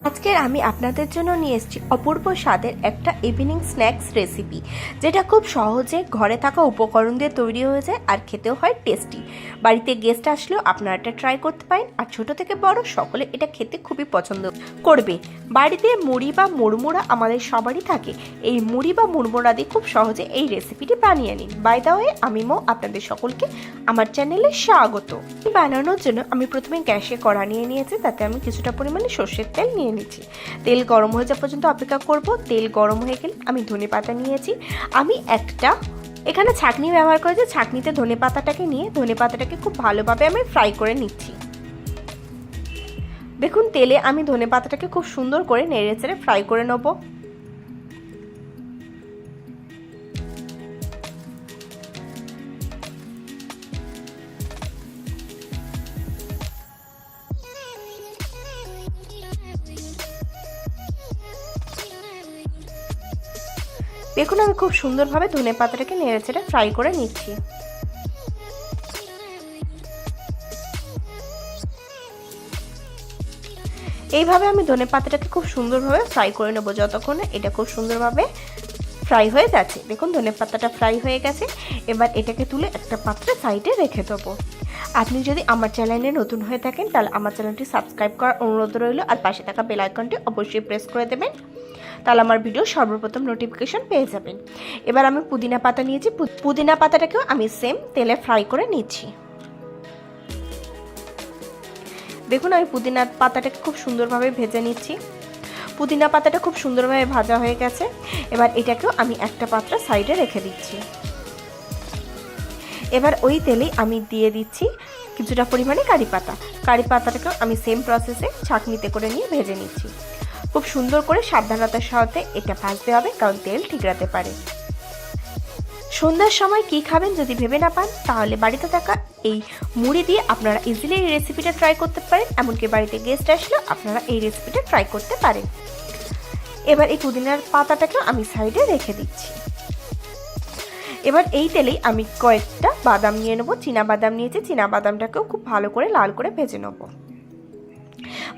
আজকের আমি আপনাদের জন্য নিয়ে এসেছি অপূর্ব স্বাদের একটা ইভিনিং স্ন্যাক্স রেসিপি, যেটা খুব সহজে ঘরে থাকা উপকরণ দিয়ে তৈরি হয়ে যায় আর খেতেও হয় টেস্টি। বাড়িতে গেস্ট আসলেও আপনারা এটা ট্রাই করতে পারেন, আর ছোট থেকে বড় সকলে এটা খেতে খুবই পছন্দ করবে। বাড়িতে মুড়ি বা মুড়মুড়া আমাদের সবারই থাকে। এই মুড়ি বা মুড়মুড়া দিয়ে খুব সহজে এই রেসিপিটি বানিয়ে নিন। বাই দা ওয়ে, আমি মৌ, আপনাদের সকলকে আমার চ্যানেলে স্বাগত। বানানোর জন্য আমি প্রথমে গ্যাসে কড়া নিয়ে নিয়েছি, তাতে আমি কিছুটা পরিমাণে সর্ষের তেল নিয়ে নিচ্ছি। তেল গরম হয়ে যাওয়া পর্যন্ত অপেক্ষা করব। তেল গরম হয়ে গেলে আমি ধনেপাতা নিয়েছি। আমি একটা এখানে ছাঁকনি ব্যবহার করেছি। ছাঁকনিতে ধনেপাতাটাকে নিয়ে ধনেপাতাটাকে খুব ভালোভাবে আমি ফ্রাই করে নিচ্ছি। দেখুন, তেলে আমি ধনেপাতাটাকে খুব সুন্দর করে নেড়ে চেড়ে ফ্রাই করে নেব। দেখুন, আমি খুব সুন্দরভাবে ধনেপাতাটাকে নেড়ে চেড়ে ফ্রাই করে নিচ্ছি। এইভাবে আমি ধনেপাতাটাকে খুব সুন্দরভাবে ফ্রাই করে নেবো, যতক্ষণে এটা খুব সুন্দরভাবে ফ্রাই হয়ে যাচ্ছে। দেখুন, ধনেপাতাটা ফ্রাই হয়ে গেছে। এবার এটাকে তুলে একটা পাত্রে সাইডে রেখে দেবো। আপনি যদি আমার চ্যানেলে নতুন হয়ে থাকেন, তাহলে আমার চ্যানেলটি সাবস্ক্রাইব করার অনুরোধ রইল, আর পাশে থাকা বেল আইকনটি অবশ্যই প্রেস করে দেবেন, তাহলে আমার ভিডিও সর্বপ্রথম নোটিফিকেশন পেয়ে যাবেন। এবার আমি পুদিনা পাতা নিয়েছি। পুদিনা পাতাটাকেও আমি সেম তেলে ফ্রাই করে নিচ্ছি। দেখুন, আমি পুদিনা পাতাটাকে খুব সুন্দরভাবে ভেজে নিচ্ছি। পুদিনা পাতাটা খুব সুন্দরভাবে ভাজা হয়ে গেছে। এবার এটাকেও আমি একটা পাত্রে সাইডে রেখে দিচ্ছি। এবার ওই তেলেই আমি দিয়ে দিচ্ছি কিছুটা পরিমাণে কারি পাতা। কারি পাতাটাকেও আমি সেম প্রসেসে ছাঁকনিতে করে নিয়ে ভেজে নিচ্ছি। খুব সুন্দর করে সাবধানতার সাথে এটা ভাজতে হবে, কারণ তেল ঠিকরাতে পারে। সন্ধ্যার সময় কি খাবেন যদি ভেবে না পান, তাহলে বাড়িতে থাকা এই মুড়ি দিয়ে আপনারা ইজিলি এই রেসিপিটা ট্রাই করতে পারেন। এমনকি বাড়িতে গেস্ট আসলেও আপনারা এই রেসিপিটা ট্রাই করতে পারেন। এবার এই পুদিনার পাতাটাকেও আমি সাইডে রেখে দিচ্ছি। এবার এই তেলেই আমি কয়েকটা বাদাম নিয়ে নেবো। চীনা বাদাম নিয়েছি। চীনা বাদামটাকেও খুব ভালো করে লাল করে ভেজে নেব।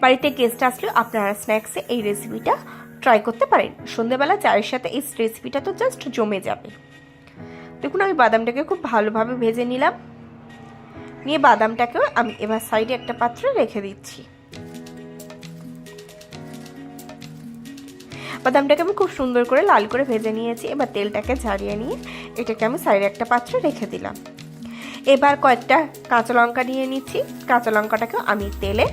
বাড়িতে গেস্ট আসলেও আপনারা স্ন্যাক্সে এই রেসিপিটা ট্রাই করতে পারেন। সন্ধ্যেবেলা চায়ের সাথে এই রেসিপিটা তো জাস্ট জমে যাবে। দেখুন, আমি বাদামটাকে খুব ভালোভাবে ভেজে নিলাম। নিয়ে বাদামটাকেও আমি এবার সাইডে একটা পাত্রে রেখে দিচ্ছি। বাদামটাকে আমি খুব সুন্দর করে লাল করে ভেজে নিয়েছি। এবার তেলটাকে ঝারিয়ে নিয়ে এটাকে আমি সাইডে একটা পাত্রে রেখে দিলাম। এবার কয়েকটা কাঁচা লঙ্কা নিয়ে নিচ্ছি। কাঁচা লঙ্কাটাকেও আমি তেলে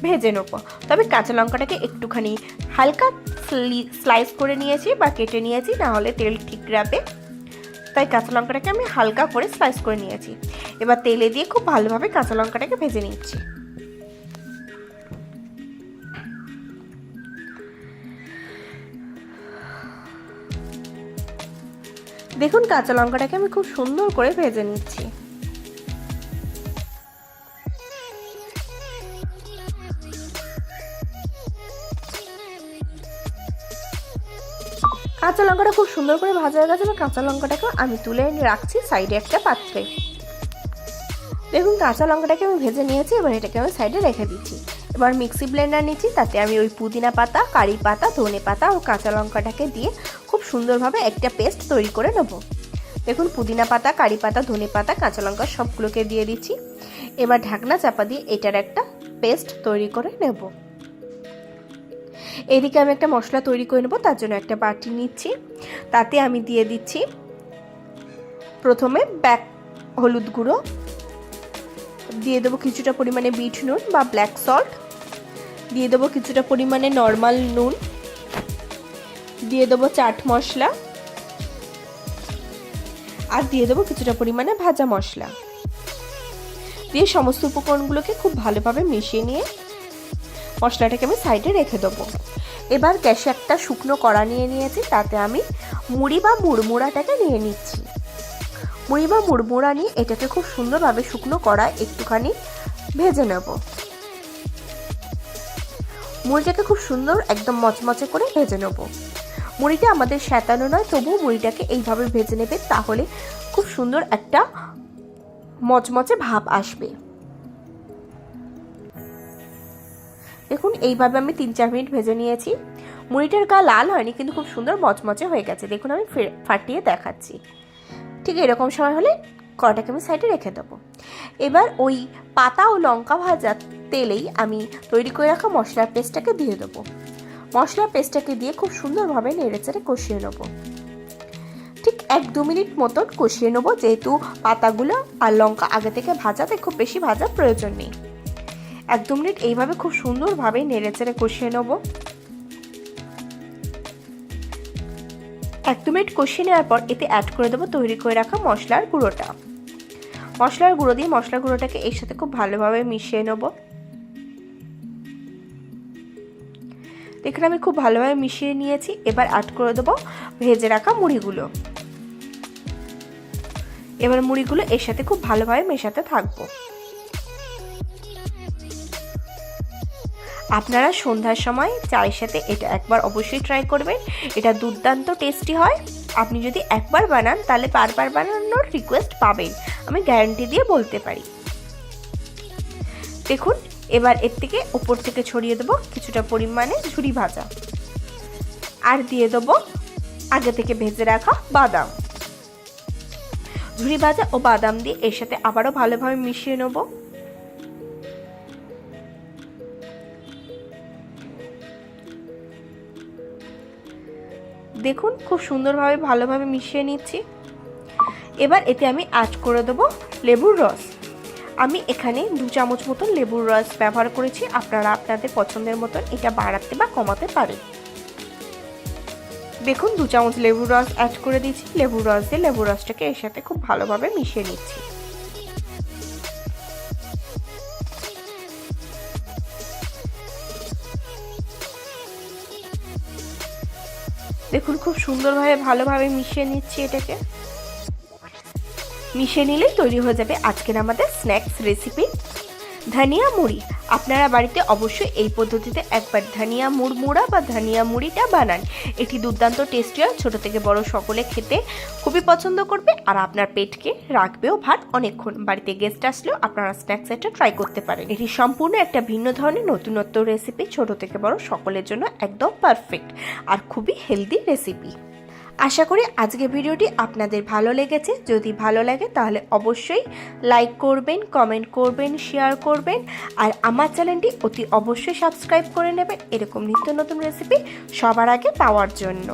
ভেজে নেবো। তবে কাঁচা লঙ্কাটাকে একটুখানি হালকা স্লাইস করে নিয়েছি বা কেটে নিয়েছি, না হলে তেল ঠিক রাখবে। তাই কাঁচা লঙ্কাটাকে আমি হালকা করে স্লাইস করে নিয়েছি। এবার তেলে দিয়ে খুব ভালোভাবে কাঁচা লঙ্কাটাকে ভেজে নিচ্ছি। দেখুন, কাঁচা লঙ্কাটাকে আমি খুব সুন্দর করে ভেজে নিচ্ছি। কাঁচা লঙ্কাটা খুব সুন্দর করে ভাজা হয়ে গেছে। কাঁচা লঙ্কাটাকে আমি তুলে রাখছি সাইডে একটা পাত্রে। দেখুন, কাঁচা লঙ্কাটাকে আমি ভেজে নিয়েছি। এবার এটাকে আমি সাইডে রেখে দিচ্ছি। এবার মিক্সি ব্লেন্ডার নিচ্ছি। তাতে আমি ওই পুদিনা পাতা, কারি পাতা, ধনে পাতা ও কাঁচা লঙ্কাটাকে দিয়ে খুব সুন্দরভাবে একটা পেস্ট তৈরি করে নেব। দেখুন, পুদিনা পাতা, কারি পাতা, ধনে পাতা, কাঁচা লঙ্কা সবগুলোকে দিয়ে দিচ্ছি। এবার ঢাকনা চাপা দিয়ে এটার একটা পেস্ট তৈরি করে নেব। এদিকে আমি একটা মশলা তৈরি করে নেব। তার জন্য একটা বাটি নিচ্ছি। তাতে আমি দিয়ে দিচ্ছি প্রথমে হলুদ গুঁড়ো, দিয়ে দেবো কিছুটা পরিমাণে বিট নুন বা ব্ল্যাক সল্ট, দিয়ে দেবো কিছুটা পরিমাণে নর্মাল নুন, দিয়ে দেবো চাট মশলা, আর দিয়ে দেবো কিছুটা পরিমাণে ভাজা মশলা। দিয়ে সমস্ত উপকরণগুলোকে খুব ভালোভাবে মিশিয়ে নিয়ে মশলাটাকে আমি সাইডে রেখে দেবো। এবার গ্যাসে একটা শুকনো কড়া নিয়ে নিয়েছি। তাতে আমি মুড়ি বা মুড়মুড়াটাকে নিয়ে নিচ্ছি। মুড়ি বা মুড়মুড়া নিয়ে এটাকে খুব সুন্দরভাবে শুকনো কড়ায় একটুখানি ভেজে নেব। মুড়িটাকে খুব সুন্দর একদম মচমচে করে ভেজে নেব। মুড়িটা আমাদের শ্যাতানো নয়, তবুও মুড়িটাকে এইভাবে ভেজে নেবে, তাহলে খুব সুন্দর একটা মচমচে ভাব আসবে। দেখুন এইভাবে আমি 3-4 মিনিট ভেজে নিয়েছি। মুড়িটার গা লাল হয়নি, কিন্তু খুব সুন্দর মচমচে হয়ে গেছে। দেখুন আমি ফাটিয়ে দেখাচ্ছি। ঠিক এরকম সময় হলে কড়াটাকে আমি সাইডে রেখে দেবো। এবার ওই পাতা ও লঙ্কা ভাজা তেলেই আমি তৈরি করে রাখা মশলার পেস্টটাকে দিয়ে দেবো। মশলার পেস্টটাকে দিয়ে খুব সুন্দরভাবে নেড়েচেড়ে কষিয়ে নেবো। ঠিক 1-2 মিনিট মতন কষিয়ে নেবো, যেহেতু পাতাগুলো আর লঙ্কা আগে থেকে ভাজাতে খুব বেশি ভাজার প্রয়োজন নেই। 1-2 মিনিট এইভাবে খুব সুন্দরভাবে নেড়েচেড়ে কষিয়ে নেবো। 1-2 মিনিট কষিয়ে নেওয়ার পর এতে অ্যাড করে দেবো তৈরি করে রাখা মশলার গুঁড়োটা। মশলার গুঁড়ো দিয়ে মশলার গুঁড়োটাকে এর সাথে খুব ভালোভাবে মিশিয়ে নেবো। দেখুন আমি খুব ভালোভাবে মিশিয়ে নিয়েছি। এবার অ্যাড করে দেবো ভেজে রাখা মুড়িগুলো। এবার মুড়িগুলো এর সাথে খুব ভালোভাবে মেশাতে থাকবো। আপনারা সন্ধ্যার সময় চায়ের সাথে এটা একবার অবশ্যই ট্রাই করবেন। এটা দুর্দান্ত টেস্টি হয়। আপনি যদি একবার বানান তাহলে বারবার বানানোর রিকোয়েস্ট পাবেন, আমি গ্যারান্টি দিয়ে বলতে পারি। দেখুন এবার এর থেকে উপর থেকে ছড়িয়ে দেবো কিছুটা পরিমাণে ঝুরি ভাজা, আর দিয়ে দেবো আগে থেকে ভেজে রাখা বাদাম। ঝুরি ভাজা ও বাদাম দিয়ে এর সাথে আবারও ভালোভাবে মিশিয়ে নেব। দেখুন খুব সুন্দরভাবে ভালোভাবে মিশিয়ে নিচ্ছি। এবার এতে আমি অ্যাড করে দেবো লেবুর রস। আমি এখানে 2 চামচ মতন লেবুর রস ব্যবহার করেছি। আপনারা আপনাদের পছন্দের মতন এটা বাড়াতে বা কমাতে পারেন। দেখুন 2 চামচ লেবুর রস অ্যাড করে দিচ্ছি। লেবুর রস দিয়ে লেবুর রসটাকে এর সাথে খুব ভালোভাবে মিশিয়ে নিচ্ছি। দেখুন খুব সুন্দরভাবে ভালোভাবে মিশিয়ে নিচ্ছি এটাকে। মিশিয়ে নিলেই তৈরি হয়ে যাবে আজকের আমাদের স্ন্যাক্স রেসিপি ধনিয়া মুড়ি। আপনারা বাড়িতে অবশ্যই এই পদ্ধতিতে একবার ধনিয়া মুড়মুড়া বা ধনিয়া মুড়িটা বানান। এটি দুর্দান্ত টেস্টি হয়, ছোট থেকে বড় সকলে খেতে খুবই পছন্দ করবে, আর আপনার পেটকে রাখবেও ভাত অনেকক্ষণ। বাড়িতে গেস্ট আসলেও আপনারা স্ন্যাক্স এটা ট্রাই করতে পারেন। এটি সম্পূর্ণ একটা ভিন্ন ধরনের নতুনত্ব রেসিপি, ছোট থেকে বড় সকলের জন্য একদম পারফেক্ট আর খুবই হেলদি রেসিপি। আশা করি আজকের ভিডিওটি আপনাদের ভালো লেগেছে। যদি ভালো লাগে তাহলে অবশ্যই লাইক করবেন, কমেন্ট করবেন, শেয়ার করবেন, আর আমার চ্যানেলটি অতি অবশ্যই সাবস্ক্রাইব করে নেবেন এরকম নিত্য নতুন রেসিপি সবার আগে পাওয়ার জন্য।